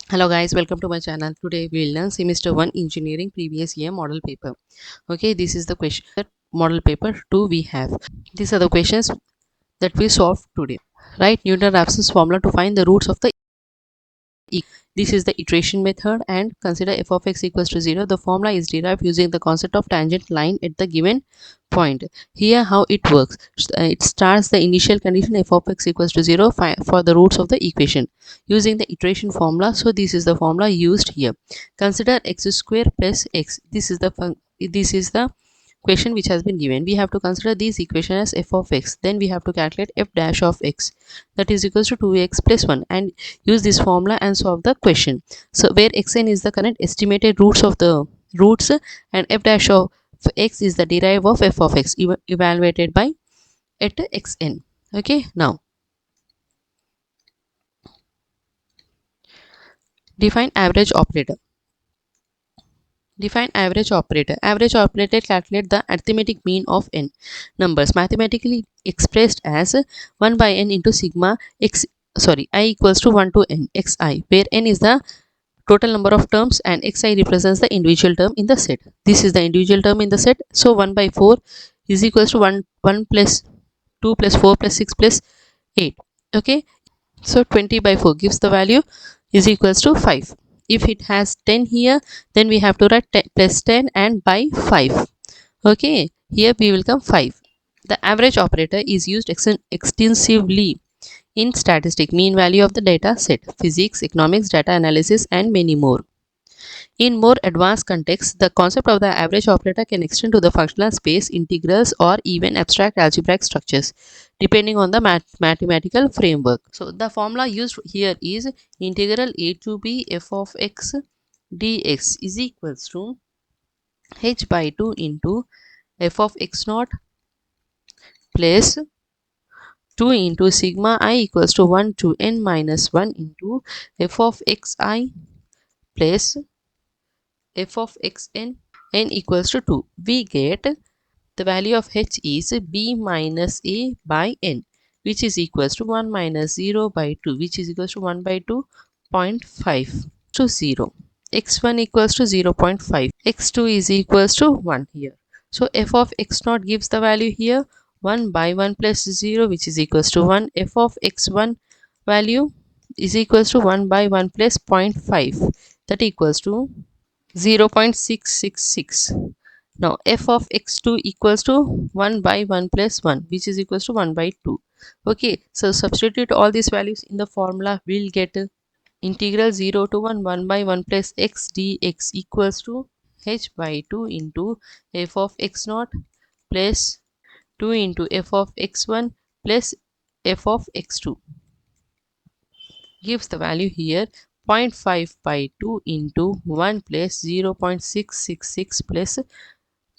Hello guys, welcome to my channel. Today we will learn semester 1 engineering previous year model paper. Okay, this is the question model paper 2 we have. These are the questions that we solved today. Write Newton-Raphson's formula to find the roots of the this is the iteration method and consider f of x equals to 0. The formula is derived using the concept of tangent line at the given point. Here how it works. It starts the initial condition f of x equals to 0 for the roots of the equation using the iteration formula. So this is the formula used here. Consider x square plus x. This is the question which has been given. We have to consider this equation as f of x, then we have to calculate f dash of x, that is equals to 2x plus 1, and use this formula and solve the question. So where xn is the current estimated roots of the roots, and f dash of x is the derivative of f of x evaluated by at xn. Okay, now define average operator. Define average operator. Average operator calculate the arithmetic mean of n numbers mathematically expressed as 1 by n into sigma x, I equals to 1 to n xi, where n is the total number of terms and xi represents the individual term in the set. This is the individual term in the set. So 1 by 4 is equals to 1 plus 2 plus 4 plus 6 plus 8. Okay, so 20 by 4 gives the value is equals to 5. If it has 10 here, then we have to write 10 plus 10 and by 5. Okay, here we will come 5. The average operator is used extensively in statistics, mean value of the data set, physics, economics, data analysis, and many more. In more advanced contexts, the concept of the average operator can extend to the functional space, integrals, or even abstract algebraic structures, depending on the mathematical framework. So, the formula used here is integral a to b f of x dx is equals to h by 2 into f of x naught plus 2 into sigma I equals to 1 to n minus 1 into f of xi plus f of xn n equals to 2. We get the value of h is b minus a by n, which is equals to 1 minus 0 by 2, which is equals to 1 by 2.5 to 0. x1 equals to 0.5, x2 is equals to 1 here. So f of x naught gives the value here 1 by 1 plus 0, which is equals to 1. F of x1 value is equals to 1 by 1 plus 0.5, that equals to 0.666. Now f of x2 equals to 1 by 1 plus 1, which is equals to 1 by 2. Okay, so substitute all these values in the formula. We'll get integral 0 to 1 by 1 plus x dx equals to h by 2 into f of x naught plus 2 into f of x1 plus f of x2 gives the value here 0.5 by 2 into 1 plus 0.666 plus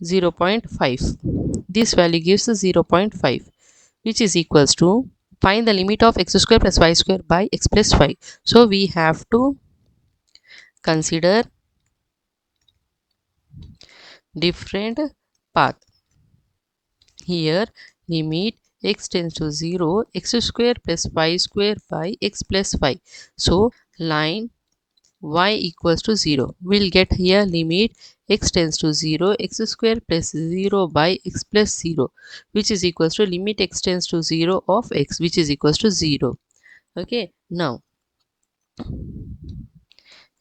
0.5. This value gives 0.5, which is equals to find the limit of x square plus y square by x plus y. So we have to consider different path. Here limit x tends to 0, x square plus y square by x plus y. So line y equals to 0. We'll get here limit x tends to 0, x square plus 0 by x plus 0, which is equals to limit x tends to 0 of x, which is equals to 0. Okay, now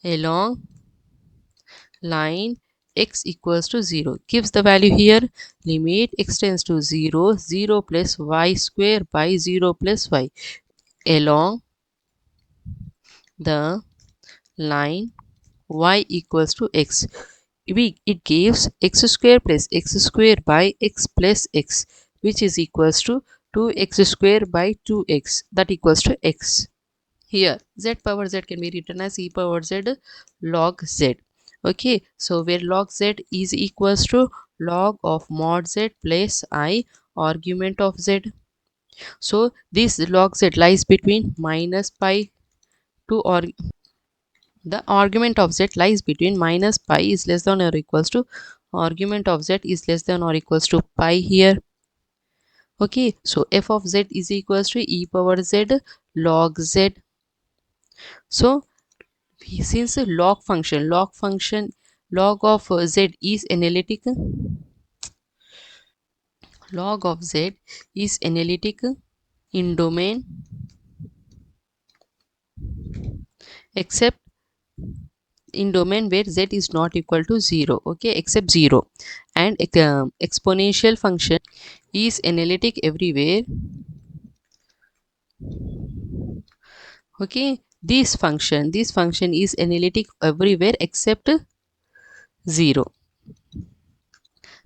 along line x equals to 0 gives the value here limit x tends to 0, 0 plus y square by 0 plus y along the line y equals to x. It gives x square plus x square by x plus x, which is equals to 2x square by 2x, that equals to x. Here z power z can be written as e power z log z. Okay, so where log z is equals to log of mod z plus I argument of z. So this log z lies between minus pi to, or the argument of z lies between minus pi is less than or equals to argument of z is less than or equals to pi here. Okay, so f of z is equals to e power z log z. So since log of z is analytic, log of z is analytic in domain except in domain where z is not equal to 0, okay, except 0, and exponential function is analytic everywhere, okay. This function is analytic everywhere except 0.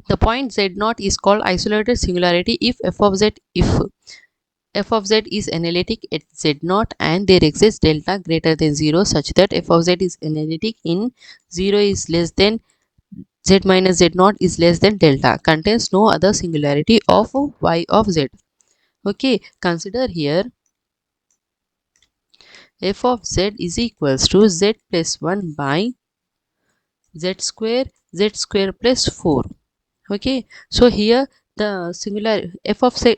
The point z naught is called isolated singularity if of z is analytic at z naught and there exists delta greater than 0 such that f of z is analytic in 0 is less than z minus z naught is less than delta, contains no other singularity of y of z. Okay, consider here f of z is equals to z plus 1 by z square plus 4. Okay, so here the singular f of z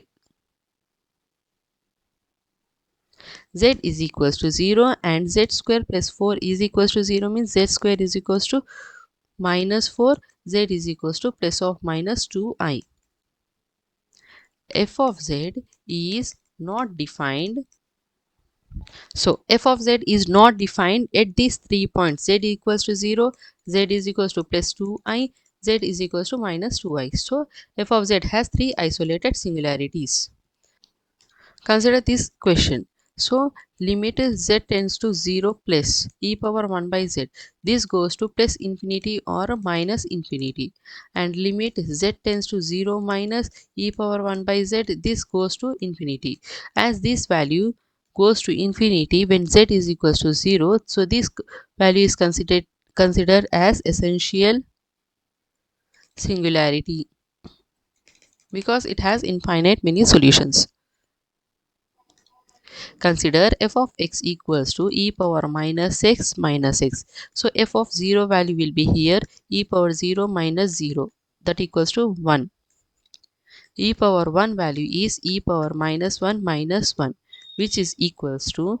is equals to 0 and z square plus 4 is equals to 0 means z square is equals to minus 4, z is equals to plus of minus 2i. F of z is not defined. So f of z is not defined at these 3 points, z equals to 0, z is equals to plus 2i, z is equals to minus 2i. So f of z has 3 isolated singularities. Consider this question. So limit z tends to 0 plus e power 1 by z. This goes to plus infinity or minus infinity. And limit z tends to 0 minus e power 1 by z. This goes to infinity. As this value goes to infinity when z is equals to 0, so this value is considered as essential singularity because it has infinite many solutions. Consider f of x equals to e power minus x minus x. So f of 0 value will be here e power 0 minus 0, that equals to 1. E power 1 value is e power minus 1 minus 1, which is equals to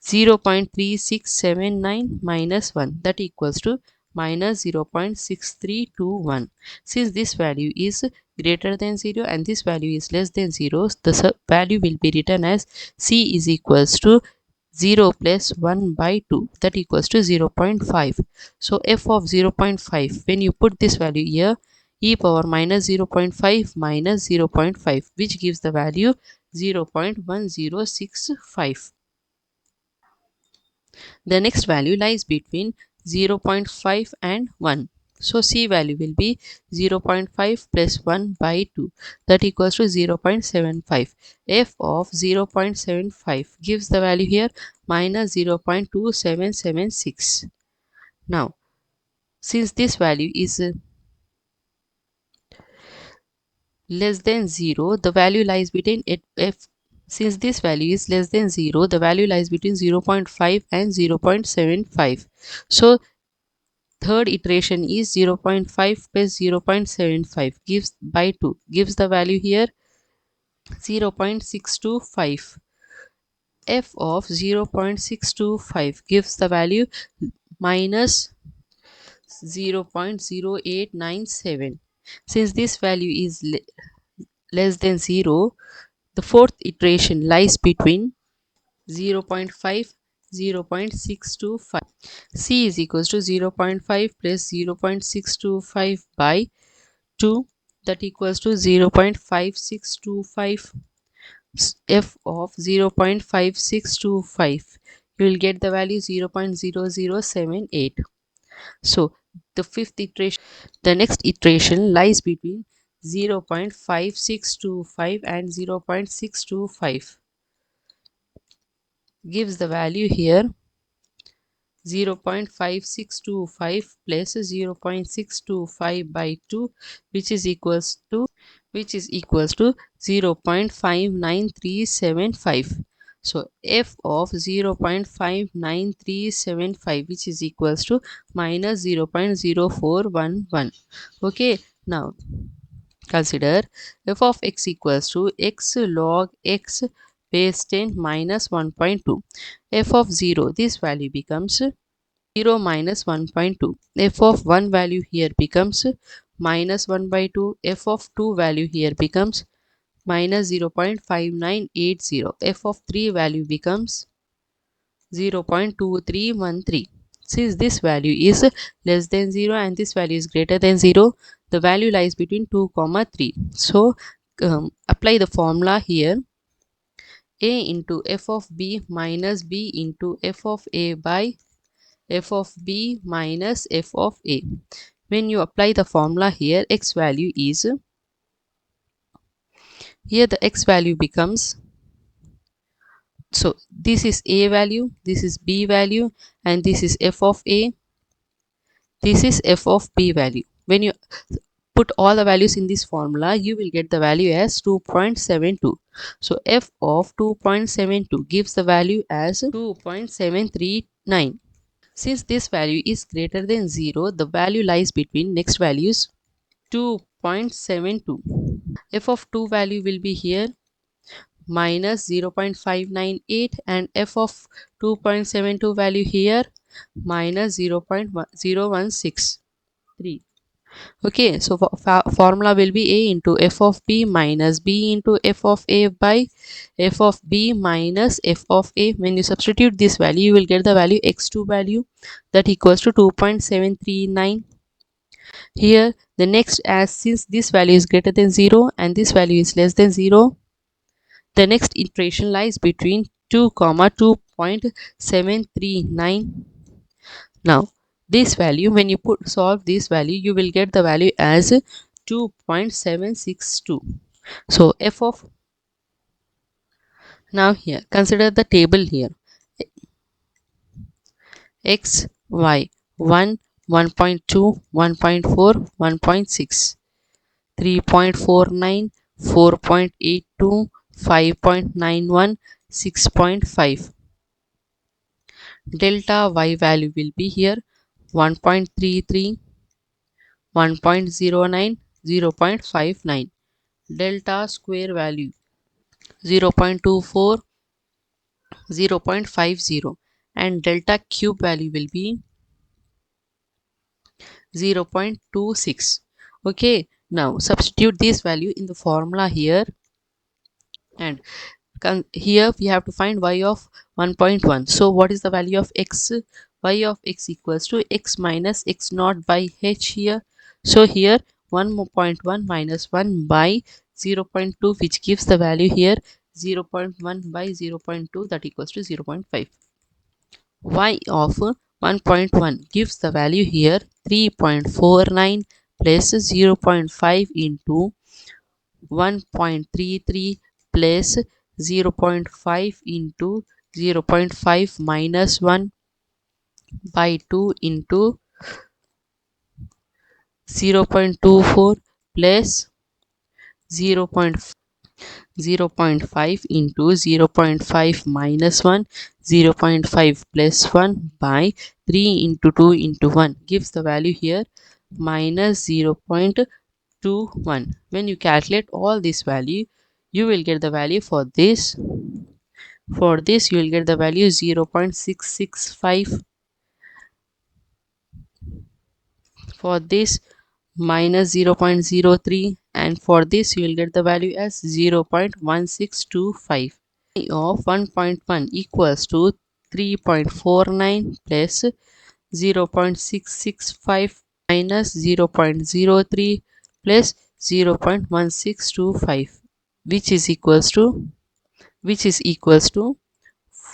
0.3679 minus 1, that equals to minus 0.6321. Since this value is greater than 0 and this value is less than 0, the value will be written as c is equals to 0 plus 1 by 2, that equals to 0.5. So f of 0.5, when you put this value here, e power minus 0.5 minus 0.5, which gives the value 0.1065. The next value lies between 0.5 and 1. So C value will be 0.5 plus 1 by 2, that equals to 0.75. F of 0.75 gives the value here minus 0.2776. Now since this value is less than 0, the value lies between it f since this value is less than 0, the value lies between 0.5 and 0.75. So third iteration is 0.5 plus 0.75 gives by 2 gives the value here 0.625. F of 0.625 gives the value minus 0.0897. Since this value is less than 0, the fourth iteration lies between 0.5 0.625. C is equals to 0.5 plus 0.625 by 2, that equals to 0.5625. F of 0.5625, you will get the value 0.0078. So the next iteration lies between 0.5625 and 0.625, gives the value here 0.5625 plus 0.625 by 2, which is equals to 0.59375. So f of 0.59375, which is equals to minus 0.0411. Okay, now consider f of x equals to x log x base 10 minus 1.2. F of 0, this value becomes 0 minus 1.2. F of 1 value here becomes minus 1 by 2. F of 2 value here becomes minus 0.5980. F of 3 value becomes 0.2313. Since this value is less than 0 and this value is greater than 0, the value lies between 2 comma 3. So apply the formula here. A into f of b minus b into f of a by f of b minus f of a. When you apply the formula here, x value is, here the x value becomes, so this is a value, this is b value, and this is f of a, this is f of b value. When you put all the values in this formula, you will get the value as 2.72. So f of 2.72 gives the value as 2.739. Since this value is greater than 0, the value lies between next values 2.72. F of 2 value will be here minus 0.598 and f of 2.72 value here minus 0.0163. Okay, so formula will be a into f of b minus b into f of a by f of b minus f of a. When you substitute this value, you will get the value x2 value that equals to 2.739. Here the next, as since this value is greater than 0 and this value is less than 0, the next iteration lies between 2 comma 2.739. Now this value, when you solve this value, you will get the value as 2.762. So f of, now here consider the table here, x, y, 1, 1.2, 1.4, 1.6, 3.49, 4.82, 5.91, 6.5. Delta y value will be here 1.33, 1.09, 0.59. Delta square value 0.24, 0.50, and delta cube value will be 0.26. Okay, now substitute this value in the formula here, and here we have to find y of 1.1. So what is the value of x? Y of x equals to x minus x naught by h here. So here 1.1 minus 1 by 0.2, which gives the value here 0.1 by 0.2, that equals to 0.5. Y of 1.1 gives the value here 3.49 plus 0.5 into 1.33 plus 0.5 into 0.5 minus 1 by 2 into 0.24 plus 0.5 into 0.5 minus 1, 0.5 plus 1 by 3 into 2 into 1 gives the value here minus 0.21. When you calculate all this value, you will get the value for this. For this, you will get the value 0.665. For this, minus 0.03, and for this you will get the value as 0.1625. Of 1.1 equals to 3.49 plus 0.665 minus 0.03 plus 0.1625, which is equals to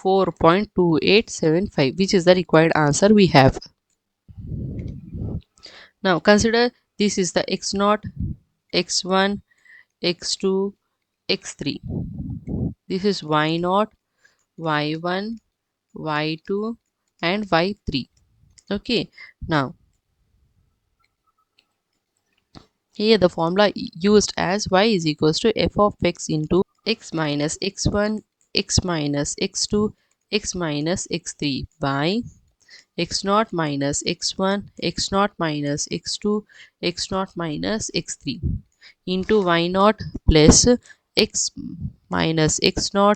4.2875, which is the required answer we have. Now consider this is the x0, x1, x2, x3. This is y0, y1, y2, and y3. Okay, now here the formula used as y is equals to f of x into x minus x1, x minus x2, x minus x3 by x0 minus x1, x0 minus x2, x0 minus x3 into y0 plus x minus x0,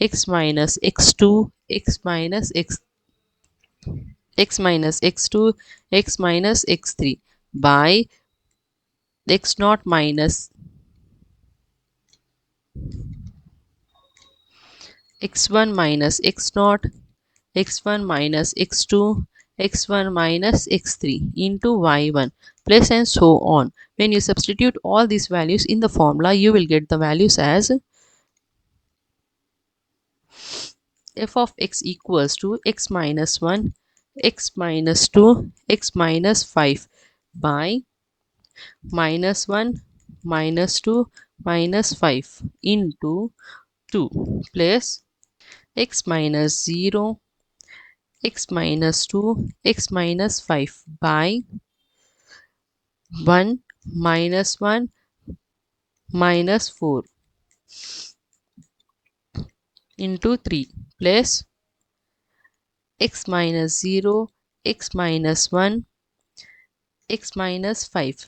x minus x2, x minus x. x minus x2, x minus x3 by x naught minus x1 minus x naught, x1 minus x2, x1 minus x3 into y1 plus and so on. When you substitute all these values in the formula, you will get the values as f of x equals to x minus 1, x minus 2, x minus 5 by minus 1, minus 2, minus 5 into 2 plus x minus 0, x minus 2, x minus 5 by 1, minus 1, minus 4 into 3 plus x minus 0, x minus 1, x minus 5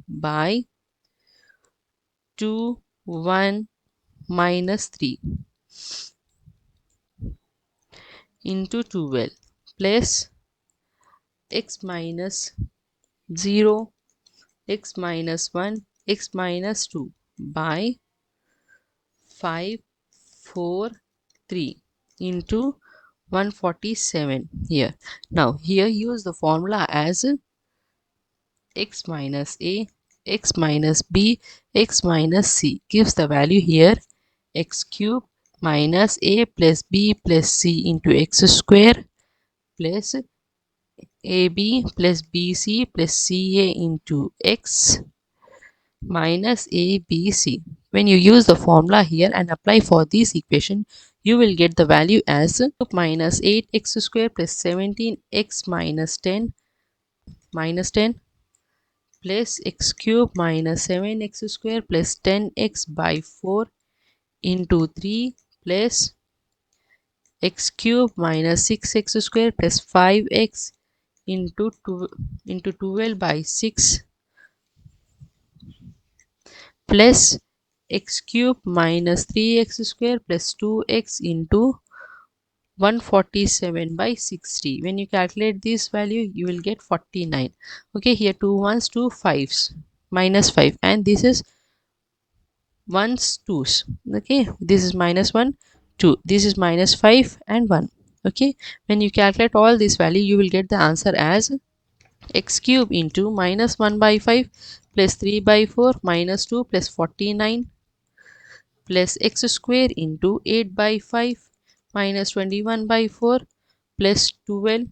by 2, 1, minus 3 into 12 plus x minus 0, x minus 1, x minus 2 by 5, 4, 3 into 147 here. Now here use the formula as x minus a, x minus b, x minus c gives the value here x cube minus a plus b plus c into x square plus ab plus bc plus ca into x minus abc. When you use the formula here and apply for this equation, you will get the value as minus 8x square plus 17x minus 10 plus x cube minus 7x square plus 10x by 4 into 3 plus x cube minus 6x square plus 5x into 2 into 12 by 6 plus x cube minus 3x square plus 2x into 147 by 60. When you calculate this value, you will get 49. Okay, here two ones, two fives, minus 5, and this is ones, twos. Okay, this is minus 1, 2, this is minus 5 and 1. Okay, when you calculate all this value, you will get the answer as x cube into minus 1 by 5 plus 3 by 4 minus 2 plus 49 plus x square into 8 by 5 minus 21 by 4 plus 12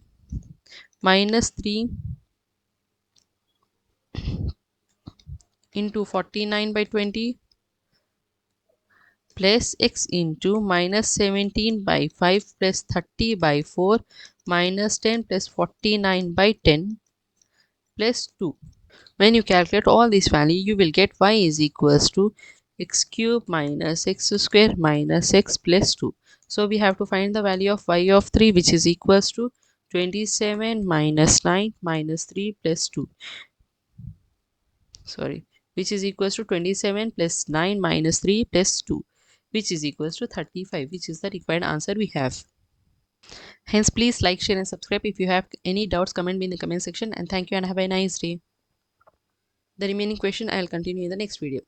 minus 3 into 49 by 20 plus x into minus 17 by 5 plus 30 by 4 minus 10 plus 49 by 10 plus 2. When you calculate all these value, you will get y is equals to x cube minus x square minus x plus 2. So we have to find the value of y of 3, which is equals to 27 minus 9 minus 3 plus 2. Sorry, which is equals to 27 plus 9 minus 3 plus 2, which is equals to 35, which is the required answer we have. Hence, please like, share and subscribe. If you have any doubts, comment me in the comment section, and thank you and have a nice day. The remaining question I will continue in the next video.